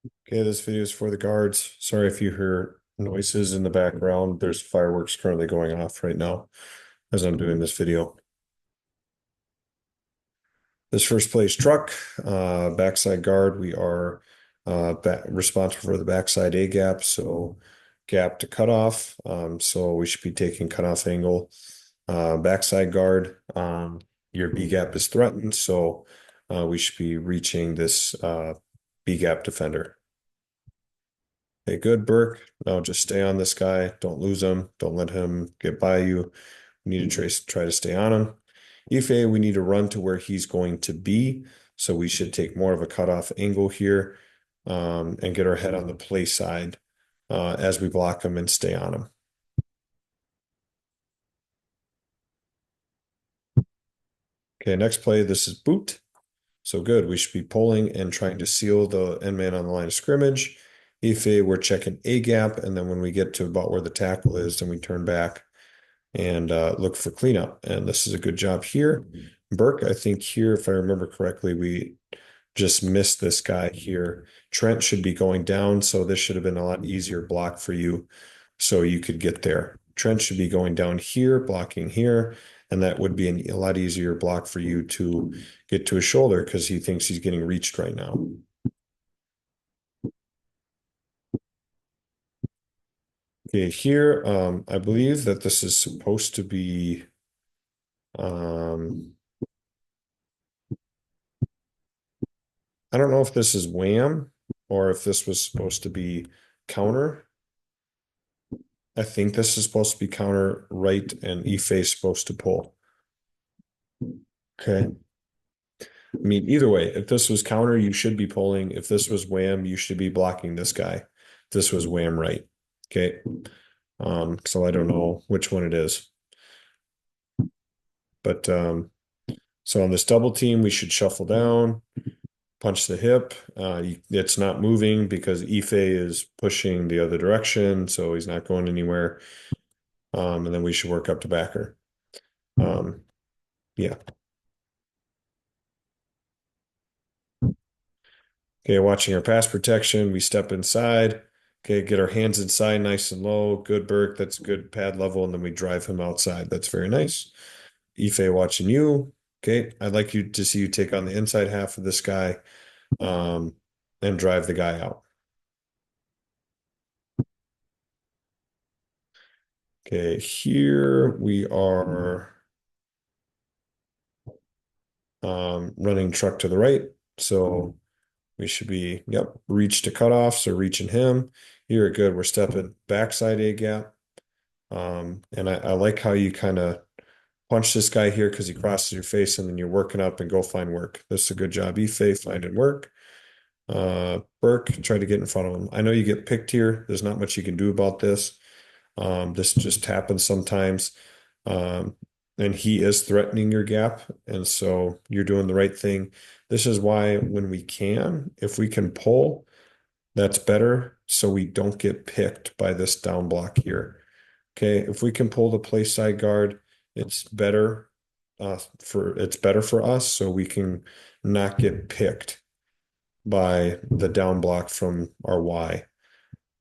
Okay, this video is for the guards. Sorry if you hear noises in the background. There's fireworks currently going off right now as I'm doing this video. This first play is truck, backside guard. We are responsible for the backside A gap, so gap to cutoff. So we should be taking cutoff angle. Backside guard, your B gap is threatened, so we should be reaching this B gap defender. Hey, good, Burke. Now just stay on this guy. Don't lose him. Don't let him get by you. We need to try to stay on him. Ife, we need to run to where he's going to be. So we should take more of a cutoff angle here and get our head on the play side as we block him and stay on him. Okay, next play, this is boot. So good. We should be pulling and trying to seal the end man on the line of scrimmage. Ife, we're checking A gap, and then when we get to about where the tackle is, then we turn back and look for cleanup. And this is a good job here. Burke, I think here, if I remember correctly, we just missed this guy here. Trent should be going down, so this should have been a lot easier block for you so you could get there. Trent should be going down here, blocking here, and that would be a lot easier block for you to get to his shoulder because he thinks he's getting reached right now. Okay, here, I believe that this is supposed to be I don't know if this is wham or if this was supposed to be counter. I think this is supposed to be counter right and Ife is supposed to pull. Okay. I mean, either way, if this was counter, you should be pulling. If this was wham, you should be blocking this guy. If this was wham right. Okay. So I don't know which one it is. But so on this double team, we should shuffle down, punch the hip. It's not moving because Ife is pushing the other direction, so he's not going anywhere. And then we should work up to backer. Yeah. Okay, watching our pass protection, we step inside. Okay, get our hands inside nice and low. Good, Burke. That's good pad level. And then we drive him outside. That's very nice. Ife watching you. Okay, I'd like you to see you take on the inside half of this guy and drive the guy out. Okay, here we are running truck to the right. So we should be, yep, reach to cutoff. So reaching him. Here, good. We're stepping backside A gap. And I like how you kind of punch this guy here because he crosses your face and then you're working up and go find work. This is a good job, Ife, finding work. Burke, try to get in front of him. I know you get picked here. There's not much you can do about this. This just happens sometimes. And he is threatening your gap. And so you're doing the right thing. This is why when we can, if we can pull, that's better so we don't get picked by this down block here. Okay, if we can pull the play side guard, it's better for us so we can not get picked by the down block from our Y.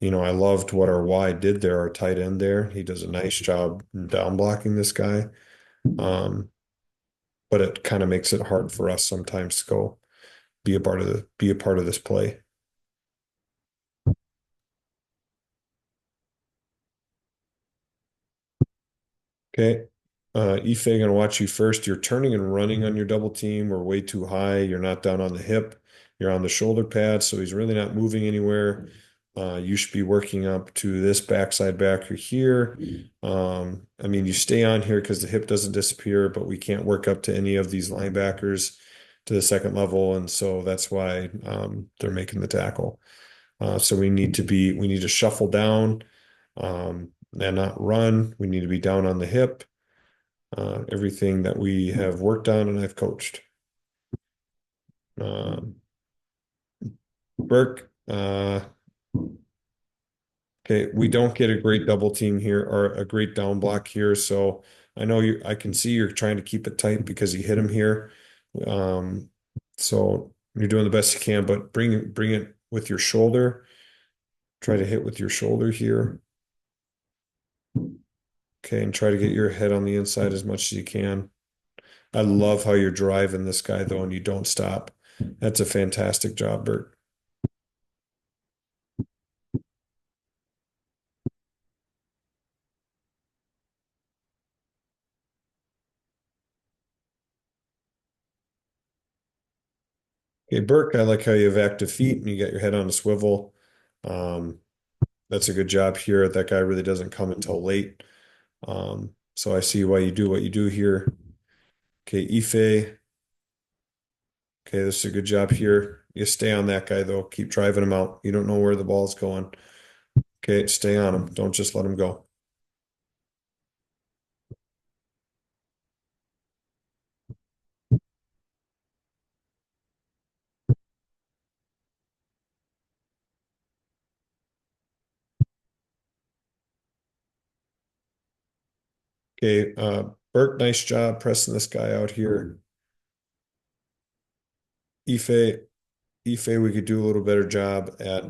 You know, I loved what our Y did there, our tight end there. He does a nice job down blocking this guy. Um, but it kind of makes it hard for us sometimes to go be a part of this play. Okay. Ife gonna watch you first. You're turning and running on your double team. We're way too high. You're not down on the hip. You're on the shoulder pad, so he's really not moving anywhere. You should be working up to this backside backer here. I mean, you stay on here because the hip doesn't disappear, but we can't work up to any of these linebackers to the second level, and so that's why they're making the tackle. So we need to shuffle down and not run. We need to be down on the hip. Everything that we have worked on and I've coached. Burke, okay, we don't get a great double team here or a great down block here. So I can see you're trying to keep it tight because you hit him here. So you're doing the best you can, but bring it with your shoulder. Try to hit with your shoulder here. Okay, and try to get your head on the inside as much as you can. I love how you're driving this guy though, and you don't stop. That's a fantastic job, Bert. Okay, Burke, I like how you have active feet and you got your head on a swivel. Um, that's a good job here. That guy really doesn't come until late. So I see why you do what you do here. Okay, Ife. Okay, this is a good job here. You stay on that guy though. Keep driving him out. You don't know where the ball's going. Okay, stay on him. Don't just let him go. Okay, Burke, nice job pressing this guy out here. Ife, Ife, we could do a little better job at.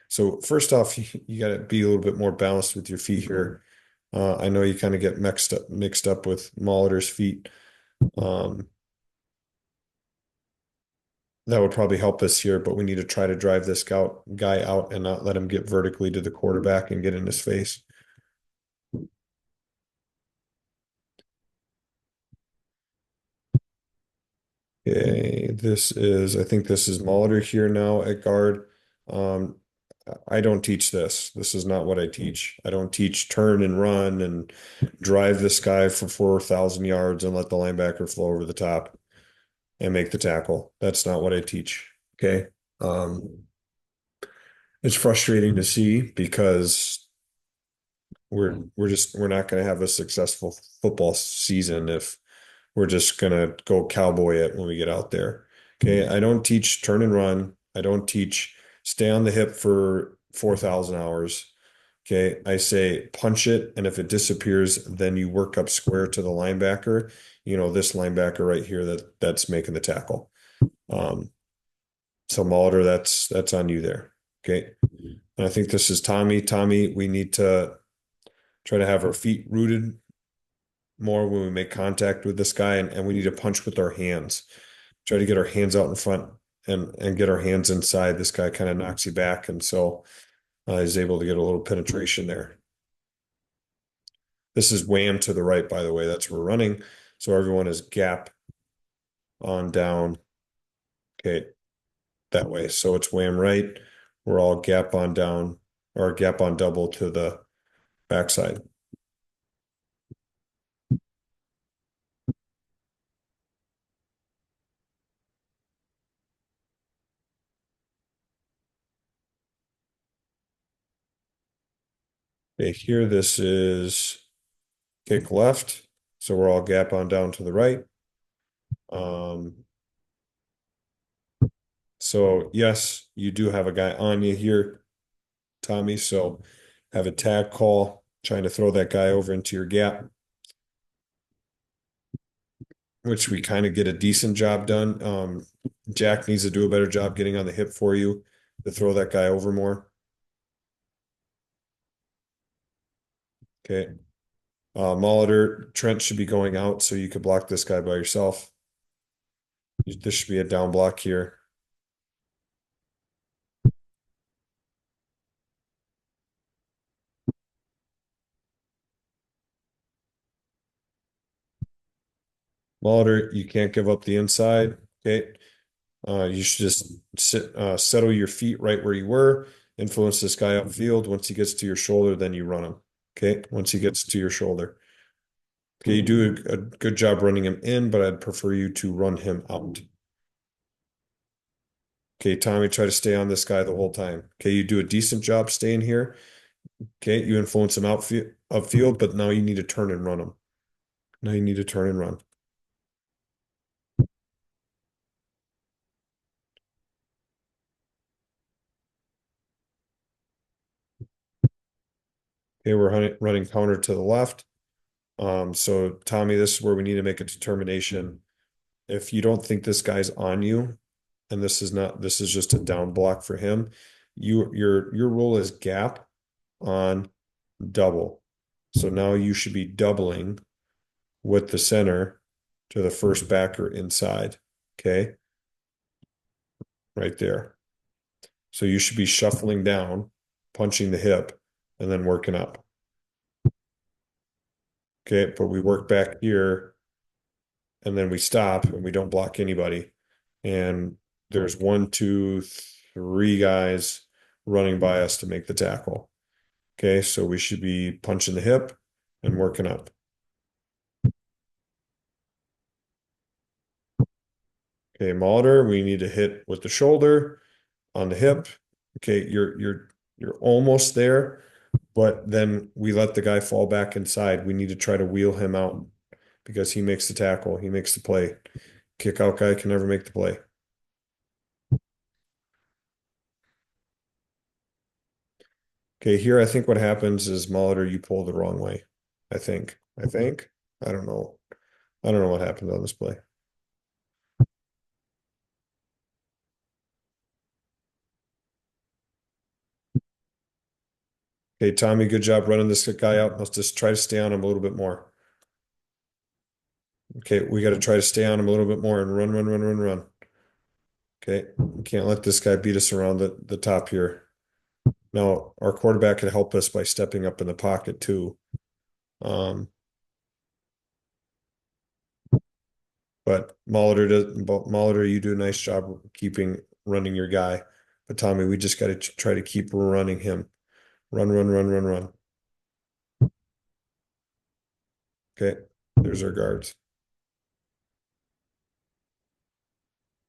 So first off, you got to be a little bit more balanced with your feet here. I know you kind of get mixed up with Molitor's feet. Um, that would probably help us here, but we need to try to drive this guy out and not let him get vertically to the quarterback and get in his face. Okay, I think this is Molitor here now at guard. Um, I don't teach this. This is not what I teach. I don't teach turn and run and drive this guy for 4,000 yards and let the linebacker flow over the top and make the tackle. That's not what I teach. Okay. Um, it's frustrating to see because we're not going to have a successful football season if we're just gonna go cowboy it when we get out there. Okay. I don't teach turn and run. I don't teach stay on the hip for 4,000 hours. Okay. I say punch it. And if it disappears, then you work up square to the linebacker. This linebacker right here that's making the tackle. Um, so Molitor, that's on you there. Okay. And I think this is Tommy. Tommy, we need to try to have our feet rooted more when we make contact with this guy, and we need to punch with our hands. Try to get our hands out in front and get our hands inside. This guy kind of knocks you back, and so he's able to get a little penetration there. This is wham to the right, by the way. That's where we're running. So everyone is gap on down. Okay, that way. So it's wham right. We're all gap on down or gap on double to the backside. Okay, here this is kick left. So we're all gap on down to the right. Um, so yes, you do have a guy on you here, Tommy. So have a tag call, trying to throw that guy over into your gap, which we kind of get a decent job done. Jack needs to do a better job getting on the hip for you to throw that guy over more. Okay. Molitor, Trent should be going out so you could block this guy by yourself. This should be a down block here. Molitor, you can't give up the inside. Okay. You should just settle your feet right where you were, influence this guy upfield. Once he gets to your shoulder, then you run him. Okay. Once he gets to your shoulder. Okay. You do a good job running him in, but I'd prefer you to run him out. Okay. Tommy, try to stay on this guy the whole time. Okay. You do a decent job staying here. Okay. You influence him upfield, but now you need to turn and run him. Now you need to turn and run. Okay. We're running counter to the left. So Tommy, this is where we need to make a determination. If you don't think this guy's on you, and this is just a down block for him, your rule is gap on double. So now you should be doubling with the center to the first backer inside. Okay, right there. So you should be shuffling down, punching the hip, and then working up. Okay, but we work back here and then we stop and we don't block anybody. And there's one, two, three guys running by us to make the tackle. Okay, so we should be punching the hip and working up. Okay, Molitor, we need to hit with the shoulder on the hip. Okay, you're almost there, but then we let the guy fall back inside. We need to try to wheel him out because he makes the tackle, he makes the play. Kick out guy can never make the play. Okay, here I think what happens is Molitor, you pull the wrong way. I think. I think. I don't know. I don't know what happened on this play. Okay, Tommy, good job running this guy out. Let's just try to stay on him a little bit more. Okay, we got to try to stay on him a little bit more and run, run, run, run, run. Okay, we can't let this guy beat us around the top here. Now, our quarterback can help us by stepping up in the pocket too. Um, but Molitor, you do a nice job keeping running your guy. But Tommy, we just got to try to keep running him. Run, run, run, run, run. Okay, there's our guards.